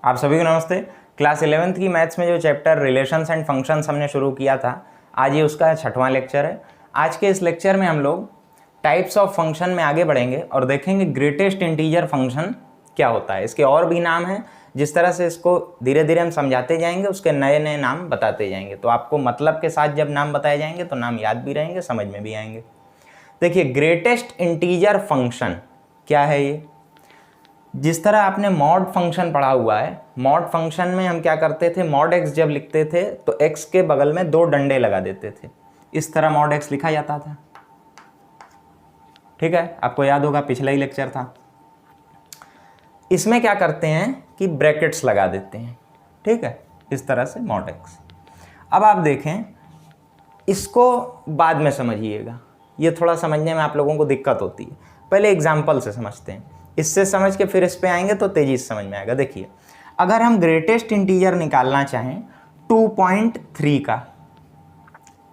आप सभी को नमस्ते। क्लास 11th की मैथ्स में जो चैप्टर रिलेशंस एंड फंक्शंस हमने शुरू किया था, आज ये उसका 6वां लेक्चर है। आज के इस लेक्चर में हम लोग टाइप्स ऑफ फंक्शन में आगे बढ़ेंगे और देखेंगे ग्रेटेस्ट इंटीजर फंक्शन क्या होता है। इसके और भी नाम हैं, जिस तरह से इसको धीरे धीरे हम समझाते जाएंगे उसके नए नए नाम बताते जाएंगे। तो आपको मतलब के साथ जब नाम बताए जाएंगे तो नाम याद भी रहेंगे, समझ में भी आएंगे। देखिए, ग्रेटेस्ट इंटीजर फंक्शन क्या है ये। जिस तरह आपने मॉड फंक्शन पढ़ा हुआ है, मॉड फंक्शन में हम क्या करते थे, मॉड एक्स जब लिखते थे तो एक्स के बगल में 2 डंडे लगा देते थे। इस तरह मॉड एक्स लिखा जाता था। ठीक है, आपको याद होगा, पिछला ही लेक्चर था। इसमें क्या करते हैं कि ब्रैकेट्स लगा देते हैं। ठीक है, इस तरह से मॉड एक्स। अब आप देखें, इसको बाद में समझिएगा, ये थोड़ा समझने में आप लोगों को दिक्कत होती है। पहले एग्जाम्पल से समझते हैं, इससे समझ के फिर इस पे आएंगे तो तेजी से समझ में आएगा। देखिए, अगर हम ग्रेटेस्ट इंटीजर निकालना चाहें 2.3 का,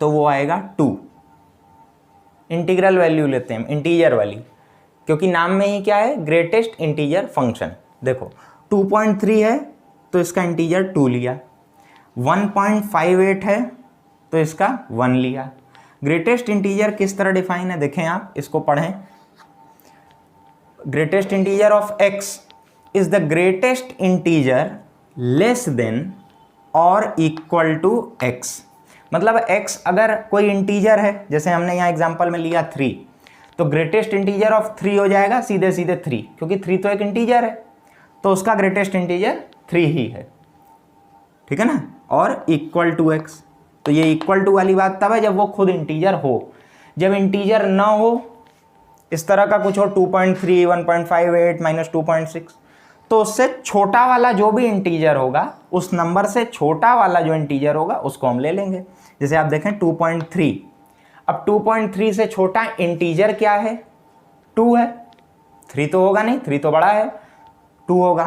तो वो आएगा 2। इंटीग्रल वैल्यू लेते हैं, इंटीजर वाली, क्योंकि नाम में ही क्या है, ग्रेटेस्ट इंटीजर फंक्शन। देखो 2.3 है तो इसका इंटीजर 2 लिया, 1.58 है तो इसका 1 लिया। ग्रेटेस्ट इंटीजर किस तरह डिफाइन है, देखें आप, इसको पढ़ें। Greatest integer of x is the greatest integer less than और इक्वल टू x। मतलब x अगर कोई इंटीजर है, जैसे हमने यहाँ एग्जांपल में लिया 3, तो ग्रेटेस्ट इंटीजर ऑफ 3 हो जाएगा सीधे सीधे 3, क्योंकि 3 तो एक इंटीजर है, तो उसका ग्रेटेस्ट इंटीजर 3 ही है। ठीक है ना, और इक्वल टू x। तो ये इक्वल टू वाली बात तब है जब वो खुद इंटीजर हो। जब इंटीजर ना हो, इस तरह का कुछ हो, 2.3, 1.58, -2.6, तो उससे छोटा वाला जो भी इंटीजर होगा, उस नंबर से छोटा वाला जो इंटीजर होगा उसको हम ले लेंगे। जैसे आप देखें 2.3, अब 2.3 से छोटा इंटीजर क्या है, 2 है। 3 तो होगा नहीं, 3 तो बड़ा है, 2 होगा।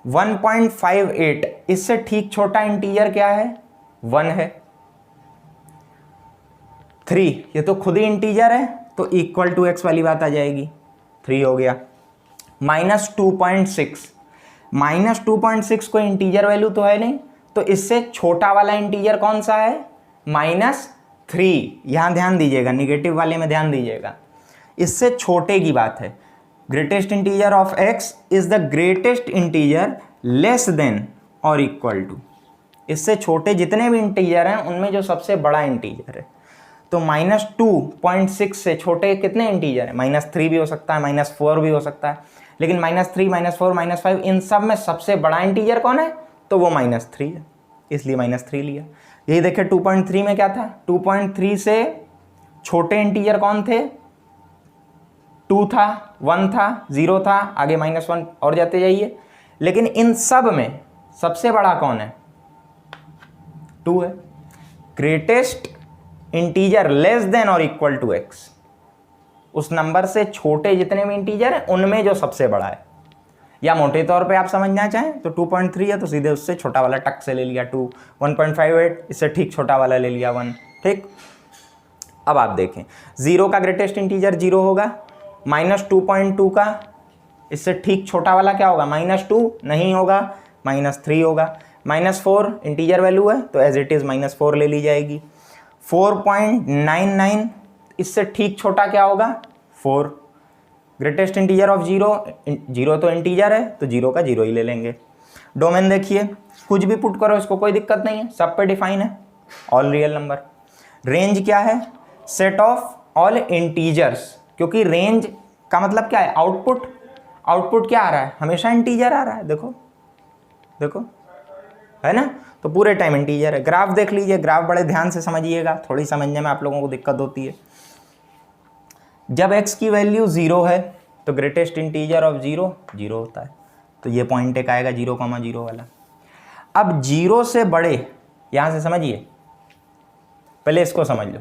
1.58, इससे ठीक छोटा इंटीजर क्या है, 1 है। 3, ये तो खुद ही इंटीजर है, तो इक्वल टू एक्स वाली बात आ जाएगी, 3 हो गया। -2.6, -2.6 कोई इंटीजर वैल्यू तो है नहीं, तो इससे छोटा वाला इंटीजर कौन सा है, -3। यहां ध्यान दीजिएगा, निगेटिव वाले में ध्यान दीजिएगा, इससे छोटे की बात है। Greatest integer of x is the greatest integer less than और इक्वल टू। इससे छोटे जितने भी इंटीजर हैं उनमें जो सबसे बड़ा इंटीजर है। तो -2.6 से छोटे कितने इंटीजर है, -3 भी हो सकता है, -4 भी हो सकता है, लेकिन -3, -4, -5 इन सब में सबसे बड़ा इंटीजर कौन है, तो वो -3 है, इसलिए -3 लिया। यही देखें 2.3 में क्या था, 2.3 से छोटे इंटीजर कौन थे, 2 था, 1 था, 0 था, आगे -1 और जाते जाइए, लेकिन इन सब में सबसे बड़ा कौन है, 2 है। ग्रेटेस्ट इंटीजर लेस देन और इक्वल टू x, उस नंबर से छोटे जितने भी इंटीजर हैं उनमें जो सबसे बड़ा है। या मोटे तौर पे आप समझना चाहें तो 2.3 है तो सीधे उससे छोटा वाला टक से ले लिया 2, 1.58 इससे ठीक छोटा वाला ले लिया 1। ठीक, अब आप देखें 0 का ग्रेटेस्ट इंटीजर 0 होगा, -2.2 का इससे ठीक छोटा वाला क्या होगा, -2 नहीं होगा, -3 होगा। -4 इंटीजर वैल्यू है तो एज इट इज -4 ले ली जाएगी। 4.99 इससे ठीक छोटा क्या होगा, 4। ग्रेटेस्ट इंटीजर ऑफ 0, 0 तो इंटीजर है तो 0 का 0 ही ले लेंगे। डोमेन देखिए, कुछ भी पुट करो, इसको कोई दिक्कत नहीं है, सब पे डिफाइन है, ऑल रियल नंबर। रेंज क्या है, सेट ऑफ ऑल इंटीजर्स, क्योंकि रेंज का मतलब क्या है, आउटपुट। आउटपुट क्या आ रहा है, हमेशा इंटीजर आ रहा है, देखो देखो, है ना, तो पूरे टाइम इंटीजर है। ग्राफ देख लीजिए, ग्राफ बड़े ध्यान से समझिएगा, थोड़ी समझने में आप लोगों को दिक्कत होती है। जब x की वैल्यू 0 है तो ग्रेटेस्ट इंटीजर ऑफ 0 होता है, तो ये पॉइंट एक आएगा 0,0 वाला। अब 0 से बड़े, यहां से समझिए, पहले इसको समझ लो,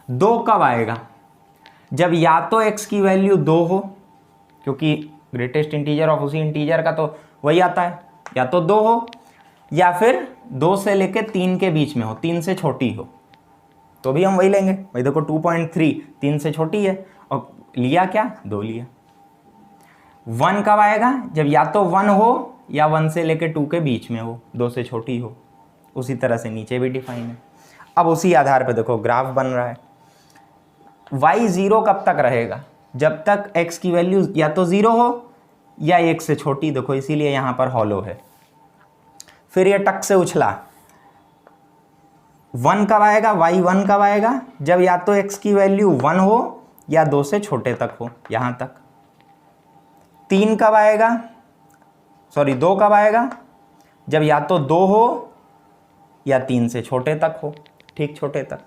2 कब आएगा, जब या तो x की वैल्यू 2 हो, क्योंकि ग्रेटेस्ट इंटीजर ऑफ उसी इंटीजर का तो वही आता है, या तो 2 हो या फिर 2 से लेके 3 के बीच में हो, 3 से छोटी हो, तो भी हम वही लेंगे। भाई देखो 2.3 3 से छोटी है, और लिया क्या, 2 लिया। 1 कब आएगा, जब या तो 1 हो या 1 से लेके 2 के बीच में हो, 2 से छोटी हो। उसी तरह से नीचे भी डिफाइन है। अब उसी आधार पे देखो ग्राफ बन रहा है। y 0 कब तक रहेगा? जब तक x की वैल्यू या तो 0 हो या 1 से छोटी। देखो इसीलिए यहाँ पर हॉलो है। फिर ये टक से उछला, 1 कब आएगा? y 1 कब आएगा? जब या तो x की वैल्यू 1 हो या 2 से छोटे तक हो, यहाँ तक। 3 कब आएगा? सॉरी 2 कब आएगा? जब या तो 2 हो या 3 से छोटे तक हो, ठीक छोटे तक।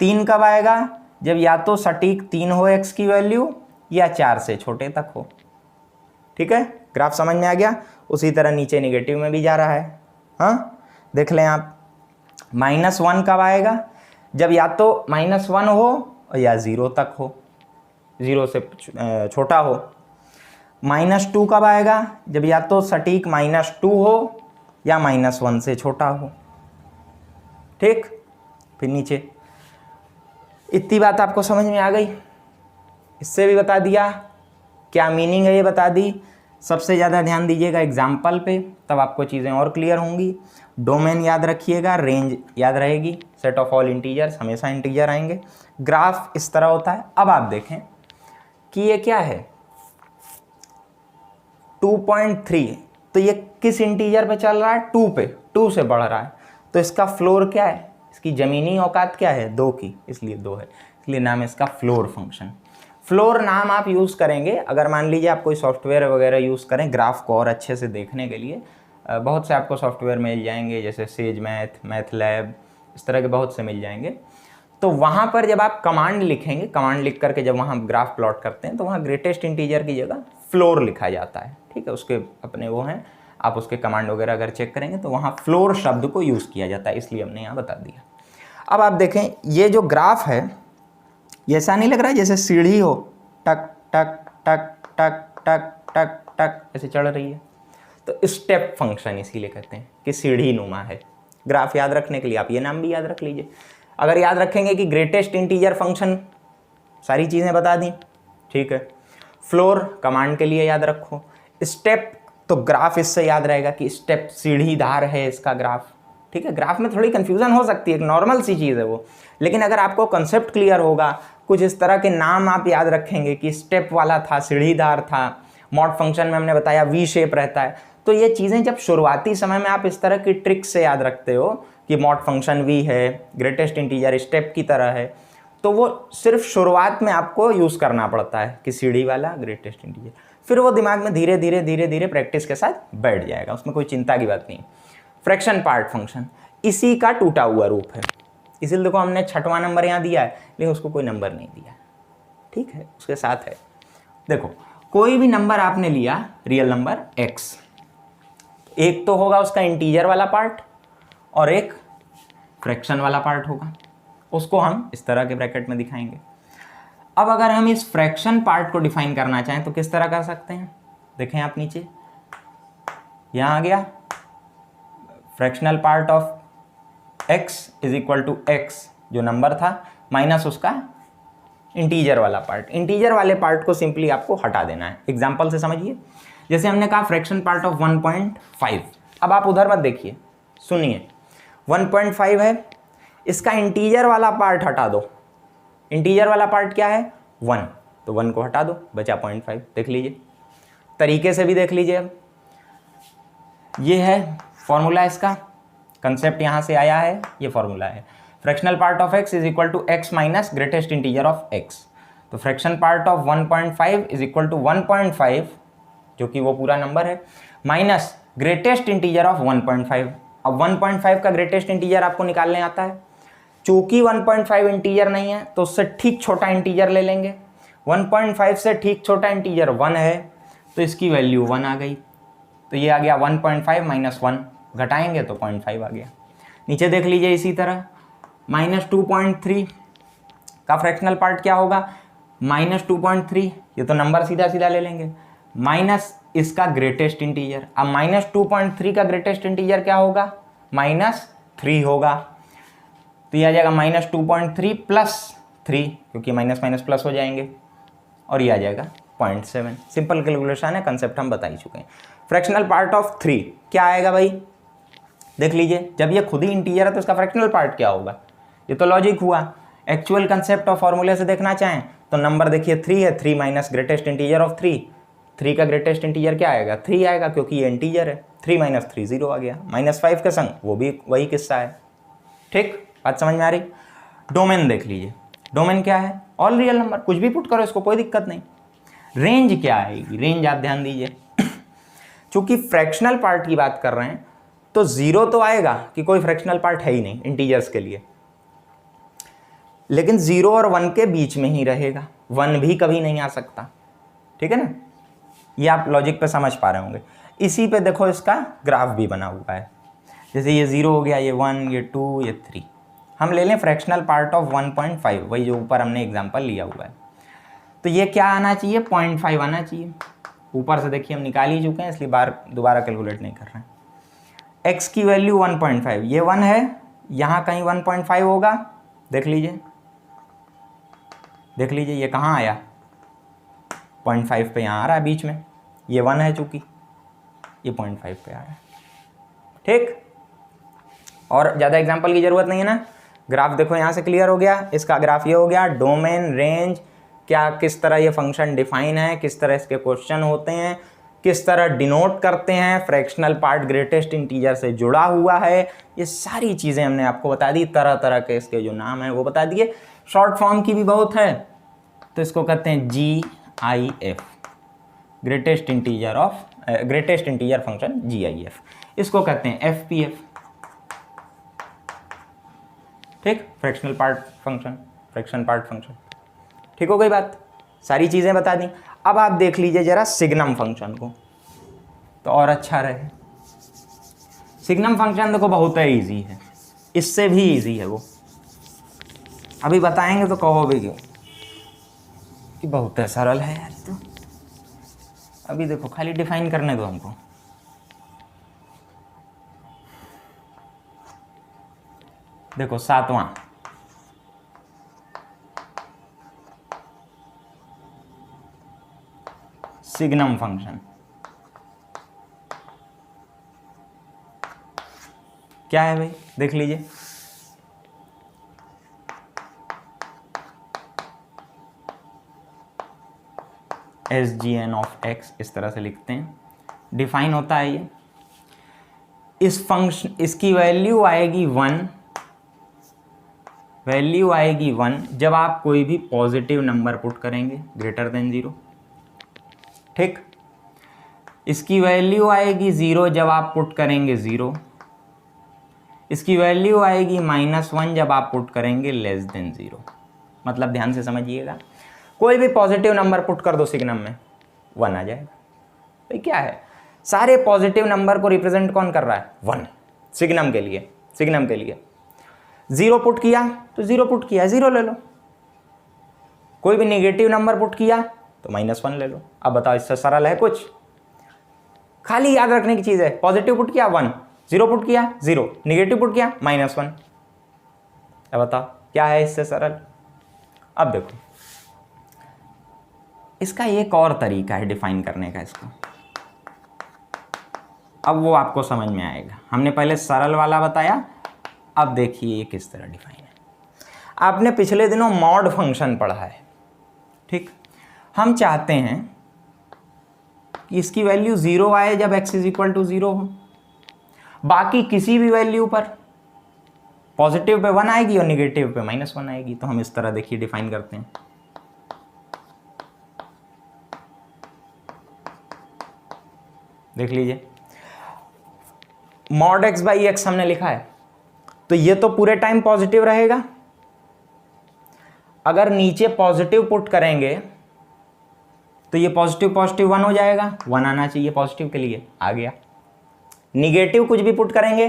3 कब आएगा? जब या तो सटीक 3 हो x की वैल्यू या 4 से छोटे तक हो। ठीक है, ग्राफ समझ में आ गया? उसी तरह नीचे निगेटिव में भी जा रहा है। हाँ, देख लें आप। -1 कब आएगा? जब या तो -1 हो या 0 तक हो, 0 से छोटा हो। -2 कब आएगा? जब या तो सटीक -2 हो या -1 से छोटा हो। ठीक, फिर नीचे। इतनी बात आपको समझ में आ गई? इससे भी बता दिया क्या मीनिंग है, ये बता दी। सबसे ज़्यादा ध्यान दीजिएगा एग्जाम्पल पे, तब आपको चीज़ें और क्लियर होंगी। डोमेन याद रखिएगा, रेंज याद रहेगी, सेट ऑफ ऑल इंटीजर्स, हमेशा इंटीजर आएंगे। ग्राफ इस तरह होता है। अब आप देखें कि ये क्या है, 2.3, तो ये किस इंटीजर पे चल रहा है? 2 पे, 2 से बढ़ रहा है। तो इसका फ्लोर क्या है? इसकी ज़मीनी औकात क्या है? 2 की, इसलिए 2 है, इसलिए नाम है इसका फ्लोर फंक्शन। फ्लोर नाम आप यूज़ करेंगे अगर मान लीजिए आप कोई सॉफ्टवेयर वगैरह यूज़ करें ग्राफ को और अच्छे से देखने के लिए। बहुत से आपको सॉफ्टवेयर मिल जाएंगे, जैसे सेज मैथ, मैथ लैब, इस तरह के बहुत से मिल जाएंगे। तो वहाँ पर जब आप कमांड लिखेंगे, कमांड लिख करके जब वहाँ ग्राफ प्लॉट करते हैं तो वहाँ ग्रेटेस्ट इंटीजर की जगह फ्लोर लिखा जाता है। ठीक है, उसके अपने वो हैं, आप उसके कमांड वगैरह अगर चेक करेंगे तो वहाँ फ्लोर शब्द को यूज़ किया जाता है, इसलिए हमने यहाँ बता दिया। अब आप देखें ये जो ग्राफ है, ये ऐसा नहीं लग रहा है जैसे सीढ़ी हो, टक टक टक टक टक टक टक ऐसे चढ़ रही है? तो स्टेप फंक्शन इसीलिए कहते हैं कि सीढ़ी नुमा है। ग्राफ याद रखने के लिए आप ये नाम भी याद रख लीजिए। अगर याद रखेंगे कि ग्रेटेस्ट इंटीजर फंक्शन, सारी चीज़ें बता दी। ठीक है, फ्लोर कमांड के लिए याद रखो, स्टेप तो ग्राफ इससे याद रहेगा कि स्टेप सीढ़ीदार है इसका ग्राफ। ठीक है, ग्राफ में थोड़ी कन्फ्यूज़न हो सकती है, एक नॉर्मल सी चीज़ है वो, लेकिन अगर आपको कंसेप्ट क्लियर होगा, कुछ इस तरह के नाम आप याद रखेंगे कि स्टेप वाला था, सीढ़ीदार था, मॉड फंक्शन में हमने बताया वी शेप रहता है, तो ये चीज़ें जब शुरुआती समय में आप इस तरह की ट्रिक से याद रखते हो कि मॉड फंक्शन वी है, ग्रेटेस्ट इंटीजर स्टेप की तरह है, तो वो सिर्फ शुरुआत में आपको यूज़ करना पड़ता है कि सीढ़ी वाला ग्रेटेस्ट इंटीजर, फिर वो दिमाग में धीरे धीरे धीरे धीरे प्रैक्टिस के साथ बैठ जाएगा, उसमें कोई चिंता की बात नहीं। फ्रैक्शन पार्ट फंक्शन इसी का टूटा हुआ रूप है, इसीलिए देखो हमने 6वां नंबर यहाँ दिया है लेकिन उसको कोई नंबर नहीं दिया। ठीक है, उसके साथ है, देखो कोई भी नंबर आपने लिया, रियल नंबर x, एक तो होगा उसका इंटीजर वाला पार्ट और एक फ्रैक्शन वाला पार्ट होगा, उसको हम इस तरह के ब्रैकेट में दिखाएंगे। अब अगर हम इस फ्रैक्शन पार्ट को डिफाइन करना चाहें तो किस तरह कर सकते हैं? देखें आप नीचे, यहाँ आ गया fractional part of x is equal to x जो नंबर था माइनस उसका इंटीजर वाला पार्ट। इंटीजर वाले पार्ट को सिंपली आपको हटा देना है। एग्जांपल से समझिए, जैसे हमने कहा फ्रैक्शन पार्ट ऑफ 1.5, अब आप उधर मत देखिए, सुनिए, 1.5 है, इसका इंटीजर वाला पार्ट हटा दो। इंटीजर वाला पार्ट क्या है? 1, तो 1 को हटा दो, बचा 0.5। देख लीजिए, तरीके से भी देख लीजिए। अब ये है फॉर्मूला, इसका कंसेप्ट यहाँ से आया है, ये फॉर्मूला है। Fractional part of x is equal to x minus greatest integer of x। तो fraction part of 1.5 is equal to 1.5 जो कि वो पूरा नंबर है, माइनस ग्रेटेस्ट इंटीजर ऑफ 1.5। अब 1.5 का ग्रेटेस्ट इंटीजर आपको निकालने आता है, चूंकि 1.5 इंटीजर नहीं है तो उससे ठीक छोटा इंटीजर ले लेंगे। 1.5 से ठीक छोटा इंटीजर 1 है, तो इसकी वैल्यू 1 आ गई, तो ये आ गया 1.5 माइनस 1, घटाएंगे तो 0.5 आ गया। नीचे देख लीजिए इसी तरह, -2.3 का फ्रैक्शनल पार्ट क्या होगा? -2.3, ये तो नंबर सीधा सीधा ले लेंगे, माइनस इसका ग्रेटेस्ट इंटीजर। अब -2.3 का ग्रेटेस्ट इंटीजर क्या होगा? -3 होगा, तो ये आ जाएगा -2.3 प्लस 3, क्योंकि माइनस माइनस प्लस हो जाएंगे, और ये आ जाएगा 0.7। सिंपल कैलकुलेशन है, कंसेप्ट हम बता ही चुके हैं। फ्रैक्शनल पार्ट ऑफ 3 क्या आएगा भाई, देख लीजिए, जब ये खुद ही इंटीजर है तो इसका फ्रैक्शनल पार्ट क्या होगा, ये तो लॉजिक हुआ। एक्चुअल कंसेप्ट ऑफ फॉर्मूले से देखना चाहें तो नंबर देखिए 3 है, 3 माइनस ग्रेटेस्ट इंटीजर ऑफ 3, 3 का ग्रेटेस्ट इंटीजर क्या आएगा, 3 आएगा, क्योंकि ये इंटीजर है। 3 माइनस 3 0 आ गया, -5 के संग वो भी वही किस्सा है। ठीक, बात समझ में आ रही। डोमेन देख लीजिए, डोमेन क्या है, ऑल रियल नंबर, कुछ भी पुट करो इसको, कोई दिक्कत नहीं। रेंज क्या आएगी, रेंज आप ध्यान दीजिए, चूंकि फ्रैक्शनल पार्ट की बात कर रहे हैं तो 0 तो आएगा कि कोई फ्रैक्शनल पार्ट है ही नहीं इंटीजर्स के लिए, लेकिन 0 और 1 के बीच में ही रहेगा, 1 भी कभी नहीं आ सकता। ठीक है ना, ये आप लॉजिक पे समझ पा रहे होंगे। इसी पे देखो इसका ग्राफ भी बना हुआ है, जैसे ये 0 हो गया, ये 1, ये 2, ये 3। हम ले लें फ्रैक्शनल पार्ट ऑफ 1.5, वही जो ऊपर हमने एग्जांपल लिया हुआ है, तो ये क्या आना चाहिए, 0.5 आना चाहिए। ऊपर से देखिए हम निकाल ही चुके हैं, इसलिए दोबारा कैलकुलेट नहीं कर रहे हैं। x की वैल्यू 1.5, ये 1 है, यहाँ कहीं 1.5 होगा, देख लीजिए, देख लीजिए ये कहाँ आया, 0.5 पे यहाँ आ रहा है बीच में, ये 1 है चूँकि, ये 0.5 पे आ रहा है। ठीक, और ज़्यादा एग्जांपल की ज़रूरत नहीं है ना, ग्राफ देखो यहाँ से क्लियर हो गया। इसका ग्राफ ये हो गया, डोमेन, रेंज, क्या किस तरह ये फंक्शन डिफाइन है, किस तरह इसके क्वेश्चन होते हैं, किस तरह डिनोट करते हैं, फ्रैक्शनल पार्ट ग्रेटेस्ट इंटीजर से जुड़ा हुआ है, ये सारी चीज़ें हमने आपको बता दी, तरह तरह के इसके जो नाम है वो बता दिए। शॉर्ट फॉर्म की भी बहुत है, तो इसको कहते हैं GIF, greatest integer function GIF, इसको कहते हैं FPF। ठीक, fractional part function, fraction part function. ठीक हो गई बात, सारी चीज़ें बता दी। अब आप देख लीजिए जरा सिग्नम फंक्शन को, तो और अच्छा रहे। सिग्नम फंक्शन देखो बहुत है, ईजी है, इससे भी ईजी है वो, अभी बताएंगे तो कहोगे क्यों कि बहुत है, सरल है यार। तो अभी देखो खाली डिफाइन करने दो हमको। देखो 7वां, सिग्नम फंक्शन क्या है भाई, देख लीजिए, SGN ऑफ x इस तरह से लिखते हैं, डिफाइन होता है ये। इस फंक्शन, इसकी वैल्यू आएगी 1, वैल्यू आएगी 1 जब आप कोई भी पॉजिटिव नंबर पुट करेंगे ग्रेटर देन 0। ठीक, इसकी वैल्यू आएगी 0 जब आप पुट करेंगे 0, इसकी वैल्यू आएगी -1 जब आप पुट करेंगे लेस देन 0। मतलब ध्यान से समझिएगा, कोई भी पॉजिटिव नंबर पुट कर दो सिग्नम में, 1 आ जाएगा। भाई क्या है, सारे पॉजिटिव नंबर को रिप्रेजेंट कौन कर रहा है, 1, सिग्नम के लिए, सिग्नम के लिए। 0 पुट किया तो 0 पुट किया, 0 ले लो। कोई भी नेगेटिव नंबर पुट किया तो -1 ले लो। अब बताओ इससे सरल है कुछ, खाली याद रखने की चीज है, पॉजिटिव पुट किया 1, 0 पुट किया 0, नेगेटिव पुट किया -1। अब बताओ क्या है इससे सरल। अब देखो इसका एक और तरीका है डिफाइन करने का इसको, अब वो आपको समझ में आएगा। हमने पहले सरल वाला बताया, अब देखिए ये किस तरह डिफाइन है। आपने पिछले दिनों मॉड फंक्शन पढ़ा है, ठीक। हम चाहते हैं कि इसकी वैल्यू 0 आए जब x = 0 हो, बाकी किसी भी वैल्यू पर, पॉजिटिव पे 1 आएगी और निगेटिव पे -1 आएगी। तो हम इस तरह देखिए डिफाइन करते हैं, देख लीजिए mod x/x हमने लिखा है, तो ये तो पूरे टाइम पॉजिटिव रहेगा। अगर नीचे पॉजिटिव पुट करेंगे तो ये पॉजिटिव 1 हो जाएगा, 1 आना चाहिए पॉजिटिव के लिए, आ गया। निगेटिव कुछ भी पुट करेंगे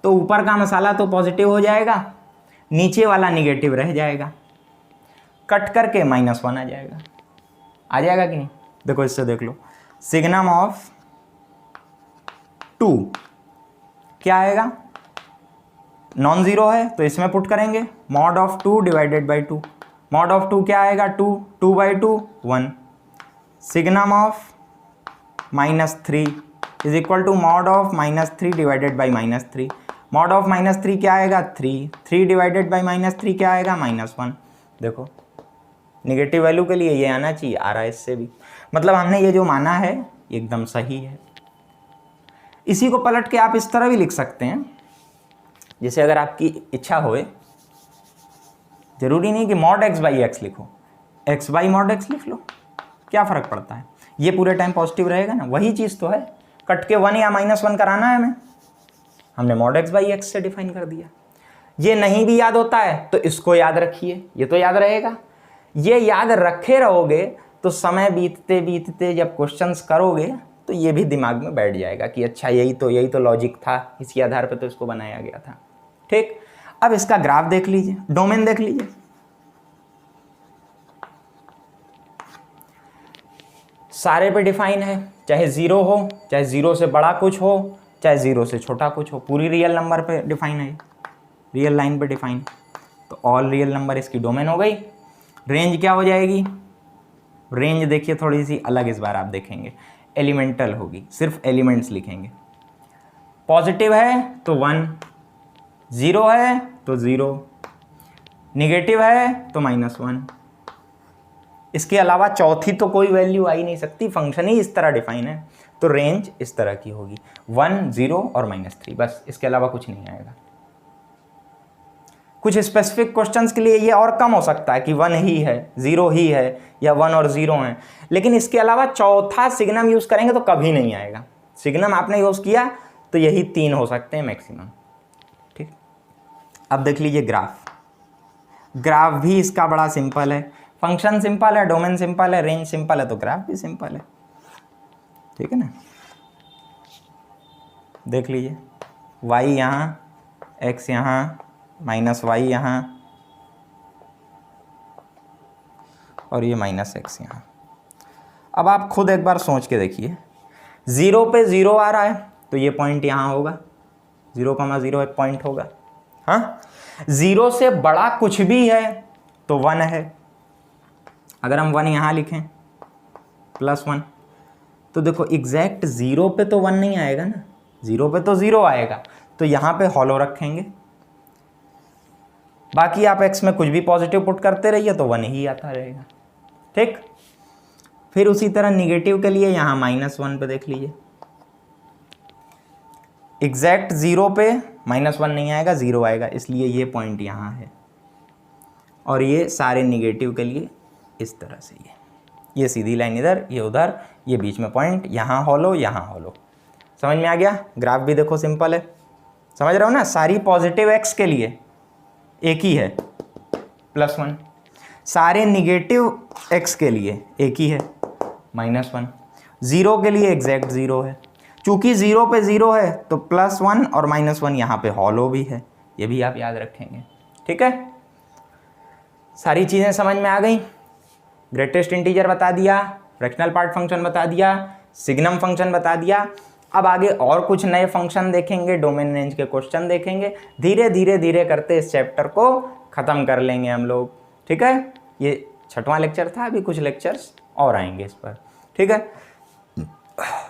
तो ऊपर का मसाला तो पॉजिटिव हो जाएगा, नीचे वाला निगेटिव रह जाएगा, कट करके -1 आ जाएगा। आ जाएगा कि नहीं, देखो इससे देख लो, सिग्नम ऑफ 2 क्या आएगा, नॉन जीरो है तो इसमें पुट करेंगे mod of 2 / 2, mod of 2 क्या आएगा, 2 / 2 1, signum of -3 is equal to mod of -3 divided by -3। Mod of -3 क्या आएगा 3, 3 डिवाइडेड बाई -3 क्या आएगा -1। देखो निगेटिव वैल्यू के लिए ये आना चाहिए, आ रहा है इससे भी, मतलब हमने ये जो माना है एकदम सही है। इसी को पलट के आप इस तरह भी लिख सकते हैं, जैसे अगर आपकी इच्छा होए, जरूरी नहीं कि मॉड x बाई एक्स लिखो, x बाई मॉड x लिख लो, क्या फ़र्क पड़ता है, ये पूरे टाइम पॉजिटिव रहेगा ना, वही चीज़ तो है। कट के 1 या -1 कराना है हमें, हमने मॉड x बाई एक्स से डिफाइन कर दिया। ये नहीं भी याद होता है तो इसको याद रखिए, ये तो याद रहेगा। ये याद रखे रहोगे तो समय बीतते बीतते जब क्वेश्चंस करोगे तो ये भी दिमाग में बैठ जाएगा कि अच्छा यही तो लॉजिक था, इसी आधार पे तो इसको बनाया गया था। ठीक, अब इसका ग्राफ देख लीजिए, डोमेन देख लीजिए। सारे पे डिफाइन है, चाहे 0 हो, चाहे 0 से बड़ा कुछ हो, चाहे 0 से छोटा कुछ हो, पूरी रियल नंबर पे डिफाइन है, रियल लाइन पे डिफाइन। तो ऑल रियल नंबर इसकी डोमेन हो गई। रेंज क्या हो जाएगी, रेंज देखिए थोड़ी सी अलग इस बार आप देखेंगे, एलिमेंटल होगी, सिर्फ एलिमेंट्स लिखेंगे। पॉजिटिव है तो 1, 0 है तो 0, निगेटिव है तो -1। इसके अलावा चौथी तो कोई वैल्यू आ ही नहीं सकती, फंक्शन ही इस तरह डिफाइन है। तो रेंज इस तरह की होगी 1, 0 और -3, बस, इसके अलावा कुछ नहीं आएगा। कुछ स्पेसिफिक क्वेश्चंस के लिए ये और कम हो सकता है कि 1 ही है, 0 ही है, या 1 और 0 हैं, लेकिन इसके अलावा चौथा सिग्नम यूज़ करेंगे तो कभी नहीं आएगा। सिग्नम आपने यूज़ किया तो यही 3 हो सकते हैं मैक्सिमम। ठीक, अब देख लीजिए ग्राफ। ग्राफ भी इसका बड़ा सिंपल है, फंक्शन सिंपल है, डोमेन सिंपल है, रेंज सिंपल है, तो ग्राफ भी सिंपल है। ठीक है ना, देख लीजिए, y यहाँ, x यहाँ, -y यहाँ, और ये -x यहाँ। अब आप खुद एक बार सोच के देखिए, 0 पे 0 आ रहा है तो ये पॉइंट यहाँ होगा, 0,0 एक पॉइंट होगा। हाँ, 0 से बड़ा कुछ भी है तो 1 है। अगर हम 1 यहाँ लिखें +1, तो देखो एग्जैक्ट 0 पे तो 1 नहीं आएगा ना, 0 पे तो 0 आएगा, तो यहाँ पे हॉलो रखेंगे। बाकी आप x में कुछ भी पॉजिटिव पुट करते रहिए तो 1 ही आता रहेगा। ठीक, फिर उसी तरह निगेटिव के लिए यहाँ -1 पे देख लीजिए, एग्जैक्ट 0 पे -1 नहीं आएगा, 0 आएगा, इसलिए ये पॉइंट यहाँ है। और ये सारे निगेटिव के लिए इस तरह से ये सीधी लाइन इधर, ये उधर, ये बीच में पॉइंट, यहाँ हॉलो, यहाँ हॉलो। समझ में आ गया? ग्राफ भी देखो सिंपल है, समझ रहे हो ना? सारी पॉजिटिव x के लिए एक ही है +1, सारे निगेटिव x के लिए एक ही है -1, 0 के लिए एग्जैक्ट 0 है। चूंकि 0 पे 0 है तो +1 और -1 यहाँ पे हॉलो भी है, ये भी आप याद रखेंगे। ठीक है, सारी चीज़ें समझ में आ गई। ग्रेटेस्ट इंटीजर बता दिया, फ्रैक्शनल पार्ट फंक्शन बता दिया, सिग्नम फंक्शन बता दिया। अब आगे और कुछ नए फंक्शन देखेंगे, डोमेन रेंज के क्वेश्चन देखेंगे, धीरे धीरे धीरे करते इस चैप्टर को ख़त्म कर लेंगे हम लोग। ठीक है, ये 6वां लेक्चर था, अभी कुछ लेक्चर्स और आएंगे इस पर। ठीक है,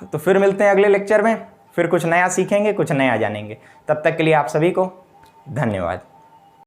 तो फिर मिलते हैं अगले लेक्चर में, फिर कुछ नया सीखेंगे, कुछ नया जानेंगे। तब तक के लिए आप सभी को धन्यवाद।